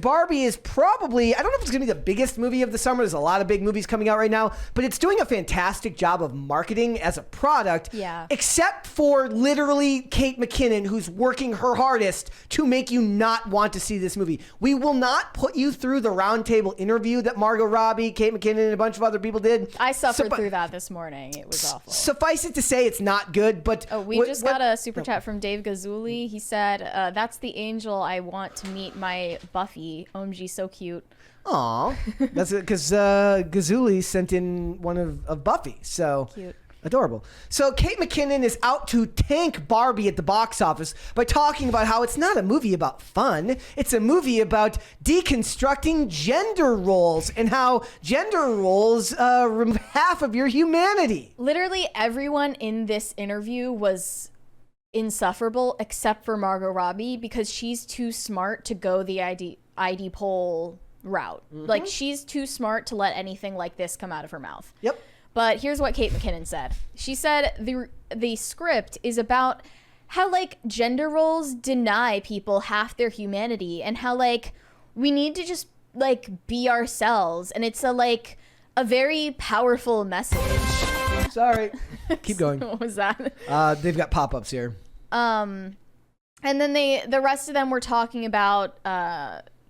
Barbie is probably, I don't know if it's going to be the biggest movie of the summer. There's a lot of big movies coming out right now, but it's doing a fantastic job of marketing as a product. Yeah. Except for literally Kate McKinnon, who's working her hardest to make you not want to see this movie. We will not put you through the roundtable interview that Margot Robbie, Kate McKinnon, and a bunch of other people did. I suffered through that this morning. It was awful. Suffice it to say, it's not good, but... Oh, we just got a super chat from Dave Gazuli. He said, that's the angel I want to meet my Buffy. OMG, so cute. Aw, that's it, because Gazuli sent in one of Buffy, so cute, adorable. So Kate McKinnon is out to tank Barbie at the box office by talking about how it's not a movie about fun, it's a movie about deconstructing gender roles and how gender roles remove half of your humanity. Literally everyone in this interview was insufferable except for Margot Robbie because she's too smart to go the ID poll route. Like, she's too smart to let anything like this come out of her mouth. Yep. But here's what Kate McKinnon said. She said the script is about how, like, gender roles deny people half their humanity and how, like, we need to just, like, be ourselves. And it's a very powerful message. Sorry. Keep going. What was that? They've got pop-ups here. And then the rest of them were talking about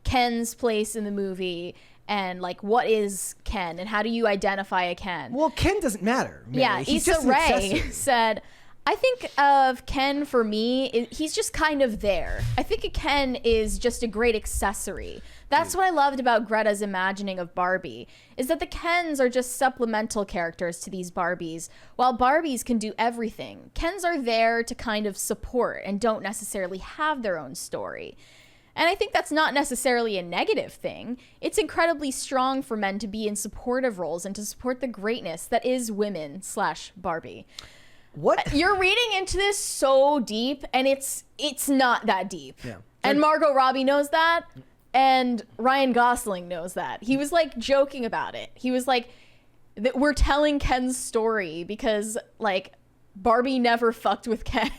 Ken's place in the movie and, like, what is Ken and how do you identify a Ken? Well, Ken doesn't matter. Mary. Yeah, He's Issa just an Rae accessory. said, I think of Ken for me, he's just kind of there. I think a Ken is just a great accessory. That's what I loved about Greta's imagining of Barbie, is that the Kens are just supplemental characters to these Barbies, while Barbies can do everything. Kens are there to kind of support and don't necessarily have their own story. And I think that's not necessarily a negative thing. It's incredibly strong for men to be in supportive roles and to support the greatness that is women/Barbie. What? You're reading into this so deep, and it's not that deep. Yeah. And Margot Robbie knows that, and Ryan Gosling knows that. He was, like, joking about it. He was like, we're telling Ken's story because, like, Barbie never fucked with Ken.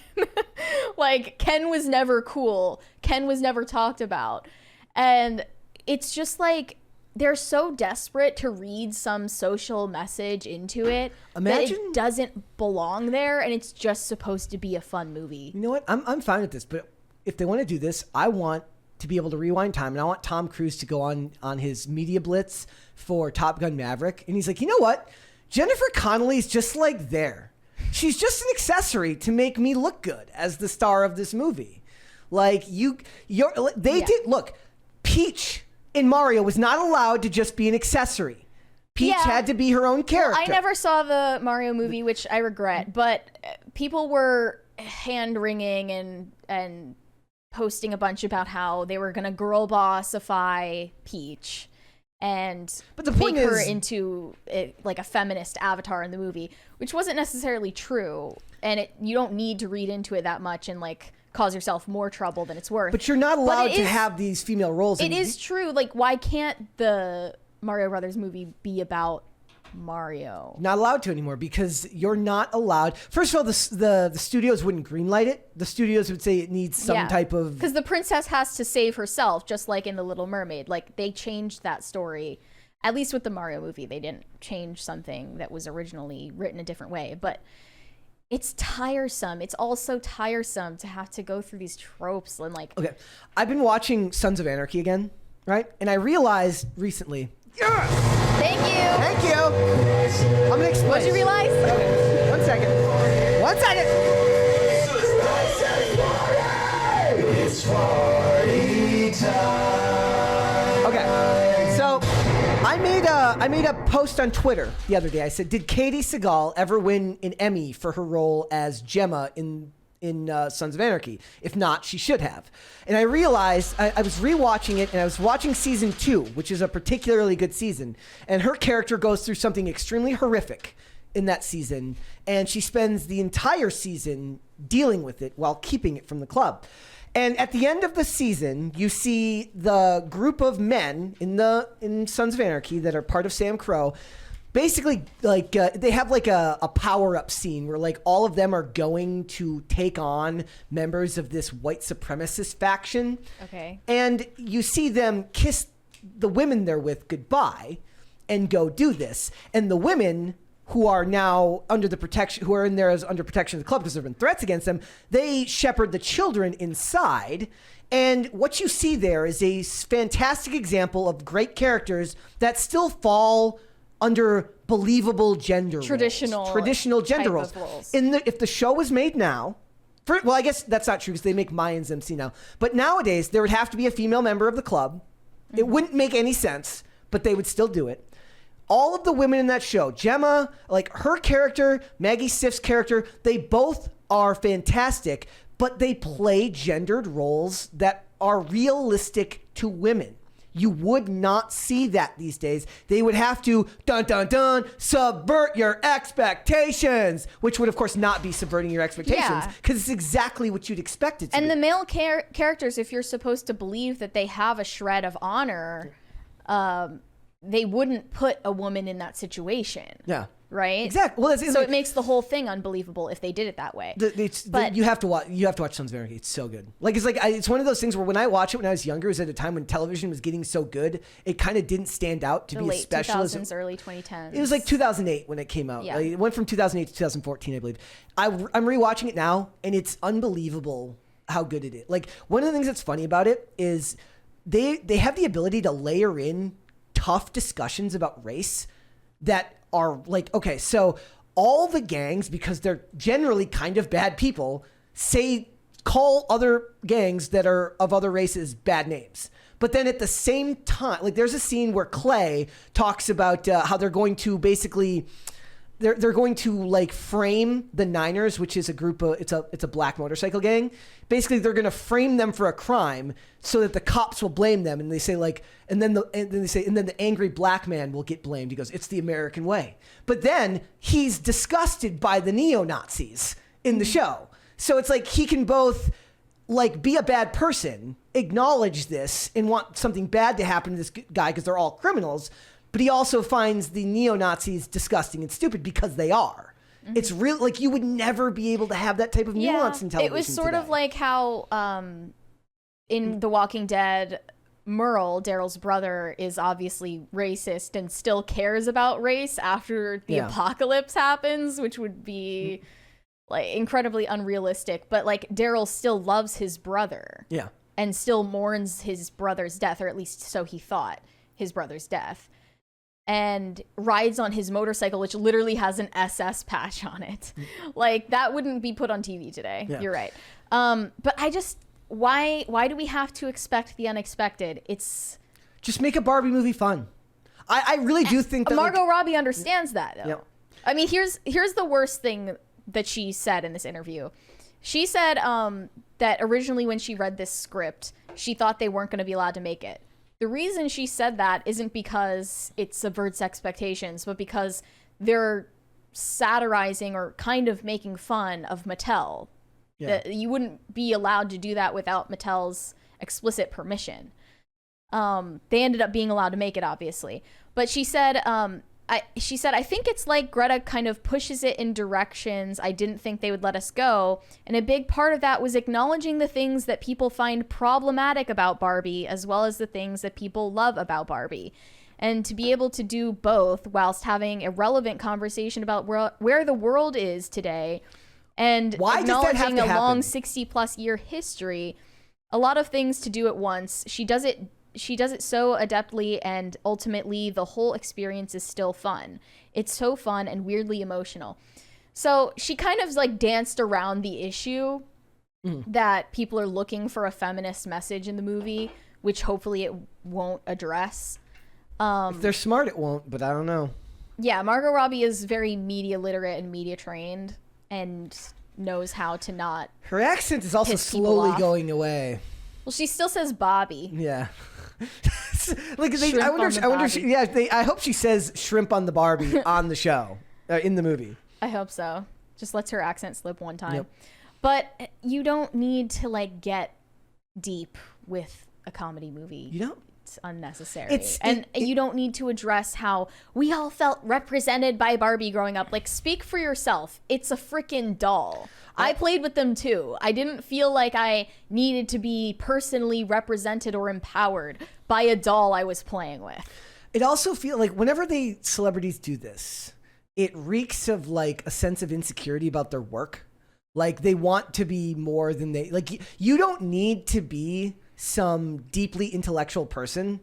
Like, Ken was never cool. Ken was never talked about. And it's just like, they're so desperate to read some social message into it that it doesn't belong there, and it's just supposed to be a fun movie. You know what? I'm fine with this, but if they want to do this, I want to be able to rewind time, and I want Tom Cruise to go on his media blitz for Top Gun Maverick, and he's like, you know what? Jennifer Connelly's just, like, there. She's just an accessory to make me look good as the star of this movie. Like, look, Peach in Mario was not allowed to just be an accessory. Peach had to be her own character. Well, I never saw the Mario movie, which I regret, but people were hand-wringing and posting a bunch about how they were going to girl bossify Peach and make her into like a feminist avatar in the movie, which wasn't necessarily true. And you don't need to read into it that much and, like, cause yourself more trouble than it's worth. But you're not allowed to have these female roles. It is true. Like, why can't the Mario Brothers movie be about Mario? Not allowed to anymore because you're not allowed. First of all, the studios wouldn't greenlight it. The studios would say it needs some type of... Because the princess has to save herself, just like in The Little Mermaid. Like, they changed that story. At least with the Mario movie, they didn't change something that was originally written a different way. But it's tiresome. It's also tiresome to have to go through these tropes and, like... Okay. I've been watching Sons of Anarchy again, right? And I realized recently... Thank you. Thank you. I'm going to explain. What'd you realize? Okay. One second. It's party time. Okay. So I made a post on Twitter the other day. I said, did Katie Sagal ever win an Emmy for her role as Gemma in Sons of Anarchy? If not, she should have. And I realized I was rewatching it, and I was watching season 2, which is a particularly good season. And her character goes through something extremely horrific in that season, and she spends the entire season dealing with it while keeping it from the club. And at the end of the season, you see the group of men in Sons of Anarchy that are part of Sam Crow basically like they have like a power-up scene where like all of them are going to take on members of this white supremacist faction. Okay. And you see them kiss the women they're with goodbye and go do this. And the women who are now under the protection, who are in there as under protection of the club because there have been threats against them, they shepherd the children inside. And what you see there is a fantastic example of great characters that still fall under believable gender traditional gender roles. If the show was made now, well, I guess that's not true because they make Mayans MC now. But nowadays, there would have to be a female member of the club. It wouldn't make any sense, but they would still do it. All of the women in that show, Gemma, like her character, Maggie Siff's character, they both are fantastic, but they play gendered roles that are realistic to women. You would not see that these days. They would have to, dun, dun, dun, subvert your expectations, which would, of course, not be subverting your expectations because it's exactly what you'd expect it to be. And the male characters, if you're supposed to believe that they have a shred of honor, they wouldn't put a woman in that situation. Yeah. Right? Exactly. Well, so it makes the whole thing unbelievable if they did it that way. But you have to watch. You have to watch Sons of Anarchy. It's so good. It's one of those things where when I watched it when I was younger, it was at a time when television was getting so good, it kind of didn't stand out to be late as special 2000s, early 2010s. It was like 2008 when it came out. Yeah. It went from 2008 to 2014, I believe. I'm rewatching it now, and it's unbelievable how good it is. Like one of the things that's funny about it is they have the ability to layer in tough discussions about race that are like, okay, so all the gangs, because they're generally kind of bad people, call other gangs that are of other races bad names. But then at the same time, like there's a scene where Clay talks about how they're going to basically they're going to like frame the Niners, which is a group of it's a black motorcycle gang. Basically, they're going to frame them for a crime so that the cops will blame them, and they say like, and then the angry black man will get blamed. He goes, "It's the American way." But then he's disgusted by the neo-Nazis in the show, so it's like he can both like be a bad person, acknowledge this, and want something bad to happen to this guy because they're all criminals. But he also finds the neo-Nazis disgusting and stupid because they are. Mm-hmm. It's real, like you would never be able to have that type of nuance in television. It was sort of like how in The Walking Dead, Merle, Daryl's brother, is obviously racist and still cares about race after the apocalypse happens, which would be like incredibly unrealistic. But like Daryl still loves his brother. Yeah. And still mourns his brother's death, or at least so he thought, his brother's death. And rides on his motorcycle, which literally has an SS patch on it. Like, that wouldn't be put on TV today. Yeah. You're right. But I just, why do we have to expect the unexpected? It's just make a Barbie movie fun. I really do think that Margot Robbie understands that, though. Yep. I mean, here's the worst thing that she said in this interview. She said that originally when she read this script, she thought they weren't going to be allowed to make it. The reason she said that isn't because it subverts expectations, but because they're satirizing or kind of making fun of Mattel. Yeah. That you wouldn't be allowed to do that without Mattel's explicit permission. They ended up being allowed to make it, obviously. But she said, I think it's like Greta kind of pushes it in directions I didn't think they would let us go. And a big part of that was acknowledging the things that people find problematic about Barbie, as well as the things that people love about Barbie. And to be able to do both whilst having a relevant conversation about where the world is today and acknowledging a long 60-plus year history, a lot of things to do at once. She does it so adeptly, and ultimately the whole experience is still fun. It's so fun and weirdly emotional. So she kind of like danced around the issue that people are looking for a feminist message in the movie, which hopefully it won't address. If they're smart, it won't, but I don't know. Yeah, Margot Robbie is very media literate and media trained and knows how to not. Her accent is also slowly going away. Well, she still says Bobby. Yeah. Like I wonder. I hope she says shrimp on the Barbie on the show, in the movie. I hope so. Just lets her accent slip one time. Yep. But you don't need to like get deep with a comedy movie. You don't. not unnecessary. You don't need to address how we all felt represented by Barbie growing up. Like, speak for yourself. It's a freaking doll. I played with them too. I didn't feel like I needed to be personally represented or empowered by a doll I was playing with. It also feels like whenever celebrities do this, it reeks of like a sense of insecurity about their work. Like they want to be more than you don't need to be some deeply intellectual person.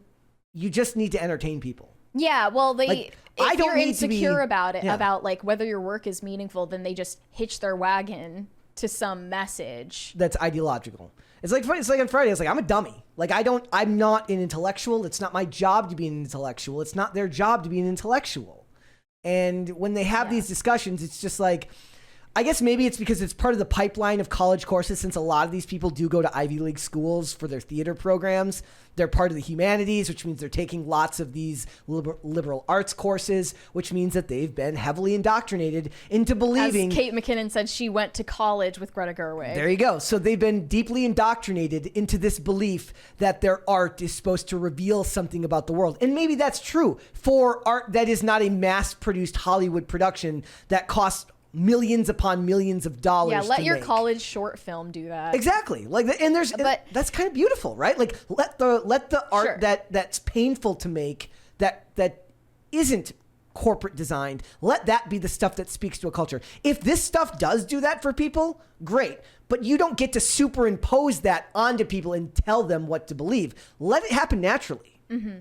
You just need to entertain people. Yeah, well, if you're insecure about it, yeah. about like whether your work is meaningful, then they just hitch their wagon to some message that's ideological. It's like on Friday. It's like, I'm a dummy. Like I'm not an intellectual. It's not my job to be an intellectual. It's not their job to be an intellectual. And when they have these discussions, it's just like, I guess maybe it's because it's part of the pipeline of college courses, since a lot of these people do go to Ivy League schools for their theater programs. They're part of the humanities, which means they're taking lots of these liberal arts courses, which means that they've been heavily indoctrinated into believing. As Kate McKinnon said, she went to college with Greta Gerwig. There you go. So they've been deeply indoctrinated into this belief that their art is supposed to reveal something about the world. And maybe that's true for art that is not a mass-produced Hollywood production that costs millions upon millions of dollars. Yeah, let your make. College short film do that. Exactly. That's kind of beautiful, right? Like let the art that's painful to make, that isn't corporate designed, let that be the stuff that speaks to a culture. If this stuff does do that for people, great. But you don't get to superimpose that onto people and tell them what to believe. Let it happen naturally. Mm-hmm.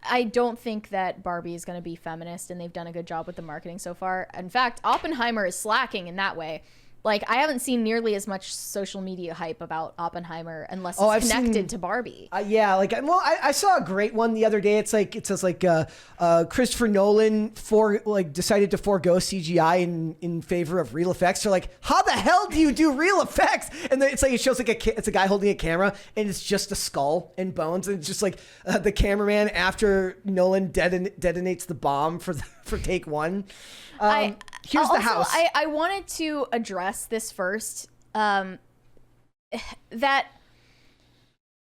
I don't think that Barbie is going to be feminist, and they've done a good job with the marketing so far. In fact, Oppenheimer is slacking in that way. Like, I haven't seen nearly as much social media hype about Oppenheimer unless it's connected to Barbie. I saw a great one the other day. It says Christopher Nolan decided to forego CGI in favor of real effects. They're like, how the hell do you do real effects? And then it shows it's a guy holding a camera, and it's just a skull and bones, and it's just like the cameraman after Nolan detonates the bomb for take one. Here's the house. I wanted to address this first, that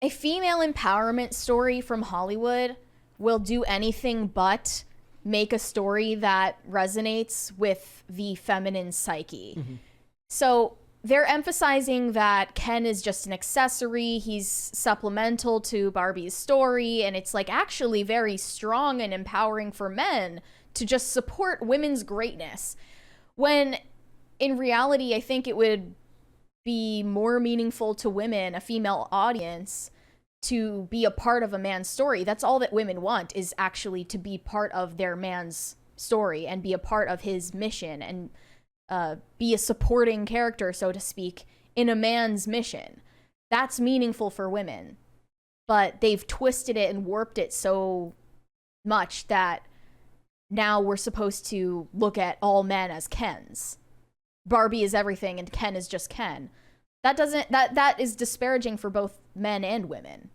a female empowerment story from Hollywood will do anything but make a story that resonates with the feminine psyche. Mm-hmm. So they're emphasizing that Ken is just an accessory. He's supplemental to Barbie's story, and it's like actually very strong and empowering for men to just support women's greatness. When in reality, I think it would be more meaningful to women, a female audience, to be a part of a man's story. That's all that women want, is actually to be part of their man's story and be a part of his mission and be a supporting character, so to speak, in a man's mission. That's meaningful for women. But they've twisted it and warped it so much that now we're supposed to look at all men as Kens. Barbie is everything and Ken is just Ken. That is disparaging for both men and women.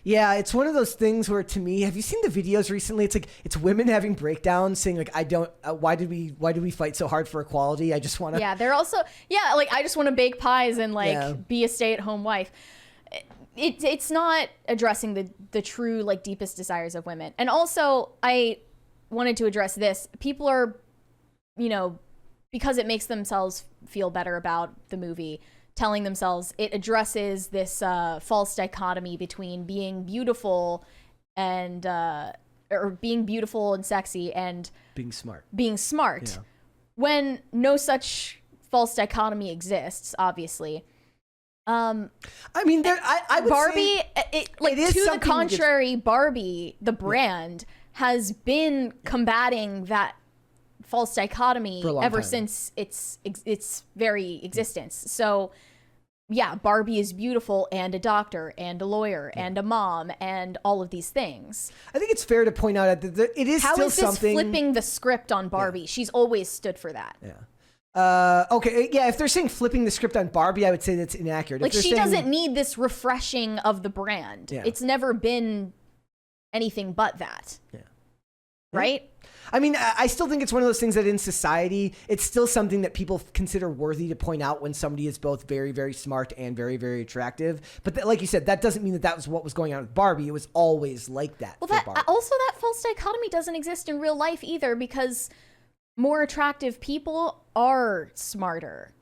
Yeah, it's one of those things where, to me, have you seen the videos recently? It's women having breakdowns saying like, why did we fight so hard for equality? I just want to. Yeah, they're also I just want to bake pies and be a stay-at-home wife. It's not addressing the true deepest desires of women. And also I wanted to address this. People are, because it makes themselves feel better about the movie, telling themselves it addresses this false dichotomy between being beautiful and or being beautiful and sexy and being smart. Yeah. When no such false dichotomy exists, obviously. I would say Barbie, it is to the something contrary, Barbie, the brand, has been combating that false dichotomy ever since its very existence. So yeah, Barbie is beautiful and a doctor and a lawyer and a mom and all of these things. I think it's fair to point out that it is still something. How is this flipping the script on Barbie? Yeah. She's always stood for that. Yeah. Okay. Yeah. If they're saying flipping the script on Barbie, I would say that's inaccurate. She doesn't need this refreshing of the brand. Yeah. It's never been anything but that. Yeah. right? I mean, I still think it's one of those things that in society, it's still something that people consider worthy to point out when somebody is both very, very smart and very, very attractive. But like you said, that doesn't mean that was what was going on with Barbie. It was always like that. Well, for that Barbie. also that false dichotomy doesn't exist in real life either, because more attractive people are smarter.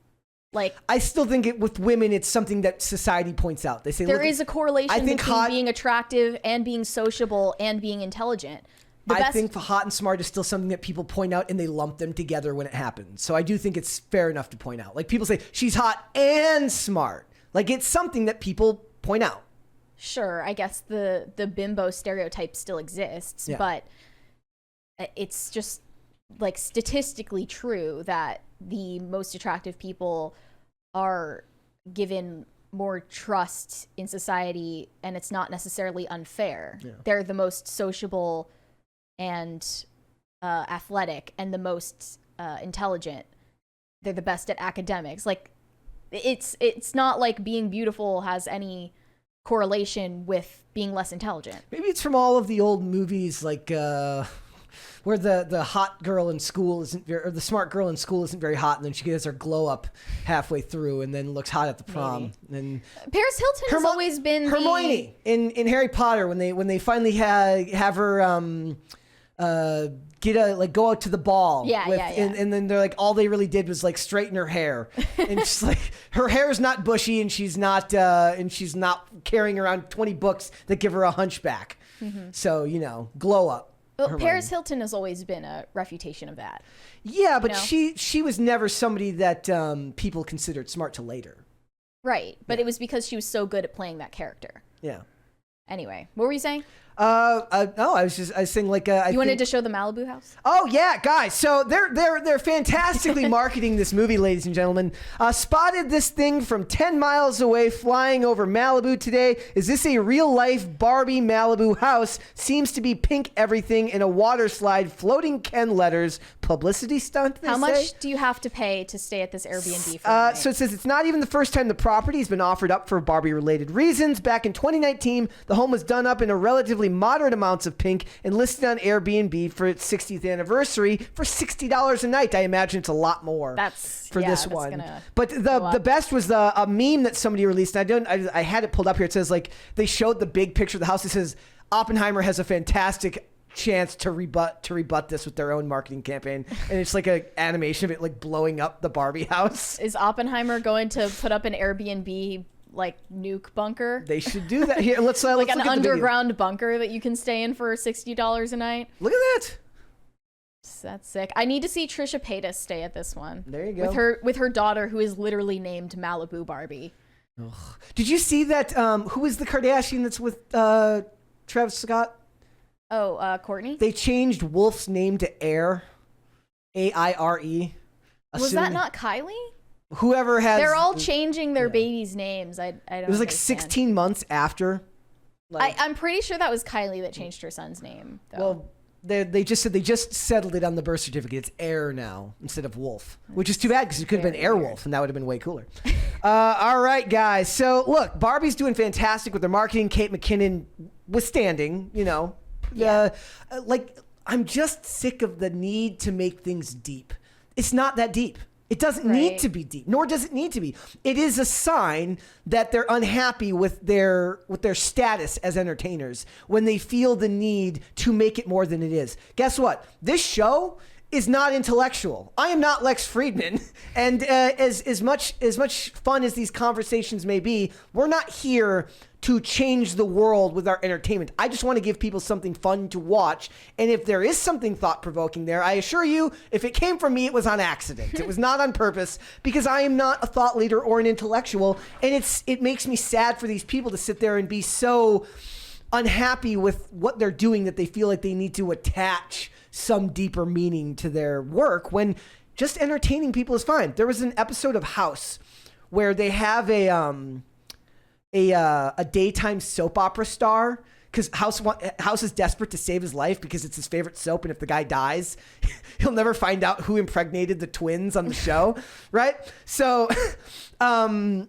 Like, I still think with women, it's something that society points out. They say there is a correlation between being attractive and being sociable and being intelligent. I think hot and smart is still something that people point out and they lump them together when it happens. So I do think it's fair enough to point out. Like, people say she's hot and smart. Like, it's something that people point out. Sure, I guess the bimbo stereotype still exists, but it's just like statistically true that the most attractive people are given more trust in society, and it's not necessarily unfair. Yeah. They're the most sociable and athletic and the most intelligent. They're the best at academics. Like, it's not like being beautiful has any correlation with being less intelligent. Maybe it's from all of the old movies, like where the hot girl in school isn't very, or the smart girl in school isn't very hot, and then she gets her glow up halfway through and then looks hot at the prom. And Paris Hilton has always been Hermione in Harry Potter when they finally have her go out to the ball. And then they're like, all they really did was like straighten her hair. And she's like, her hair is not bushy, and she's not carrying around 20 books that give her a hunchback. Mm-hmm. So, glow up. Well, Paris Hilton has always been a refutation of that. Yeah, but she was never somebody that people considered smart till later. Right, but it was because she was so good at playing that character. Yeah. Anyway, what were you saying? I was saying like you wanted to show the Malibu house? Oh yeah, guys. So they're fantastically marketing this movie, ladies and gentlemen. Spotted this thing from 10 miles away flying over Malibu today. Is this a real life Barbie Malibu house? Seems to be pink everything in a water slide, floating Ken letters. Publicity stunt. How much do you have to pay to stay at this Airbnb for so it says it's not even the first time the property has been offered up for Barbie related reasons. Back in 2019, the home was done up in a relatively moderate amounts of pink and listed on Airbnb for its 60th anniversary for $60 a night. I imagine it's a lot more this one. But the best was a meme that somebody released. I had it pulled up here. It says like they showed the big picture of the house. It says Oppenheimer has a fantastic chance to rebut this with their own marketing campaign, and it's like an animation of it like blowing up the Barbie house. Is Oppenheimer going to put up an Airbnb like nuke bunker? They should do that. Here, let's like let's an underground bunker that you can stay in for $60 a night. Look at that. That's sick. I need to see Trisha Paytas stay at this one. There you go. With her daughter, who is literally named Malibu Barbie. Ugh. Did you see that? Who is the Kardashian that's with Travis Scott? Oh, Courtney? They changed Wolf's name to Aire. A-I-R-E. Was that not Kylie? Whoever has... They're all changing their babies' names. I don't It was like 16 months after. I'm pretty sure that was Kylie that changed her son's name, though. Well, they just said they just settled it on the birth certificate. It's Aire now instead of Wolf, which is too bad because it could have been Airwolf, and that would have been way cooler. All right, guys. So, look, Barbie's doing fantastic with their marketing. Kate McKinnon withstanding, I'm just sick of the need to make things deep. It's not that deep. It doesn't need to be deep, nor does it need to be. It is a sign that they're unhappy with their status as entertainers when they feel the need to make it more than it is. Guess what? This show is not intellectual. I am not Lex Friedman, and as much fun as these conversations may be, we're not here to change the world with our entertainment. I just want to give people something fun to watch, and if there is something thought-provoking there, I assure you, if it came from me, it was on accident. It was not on purpose, because I am not a thought leader or an intellectual, and it makes me sad for these people to sit there and be so unhappy with what they're doing that they feel like they need to attach some deeper meaning to their work when just entertaining people is fine. There was an episode of House where they have a daytime soap opera star because House is desperate to save his life because it's his favorite soap, and if the guy dies, he'll never find out who impregnated the twins on the show, right? So the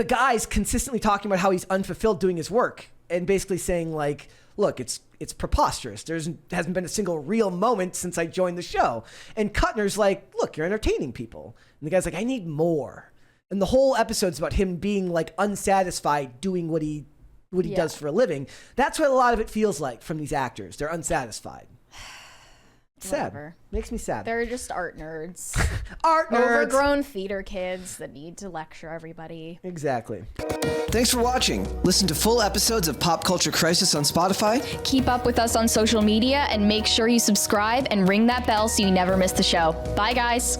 guy's consistently talking about how he's unfulfilled doing his work and basically saying like, look, it's preposterous. Hasn't been a single real moment since I joined the show. And Kuttner's like, look, you're entertaining people. And the guy's like, I need more. And the whole episode's about him being like unsatisfied doing what he does for a living. That's what a lot of it feels like from these actors. They're unsatisfied. Sad. Whatever. Makes me sad. They're just art nerds. Art nerds. Overgrown theater kids that need to lecture everybody. Exactly. Thanks for watching. Listen to full episodes of Pop Culture Crisis on Spotify. Keep up with us on social media and make sure you subscribe and ring that bell so you never miss the show. Bye, guys.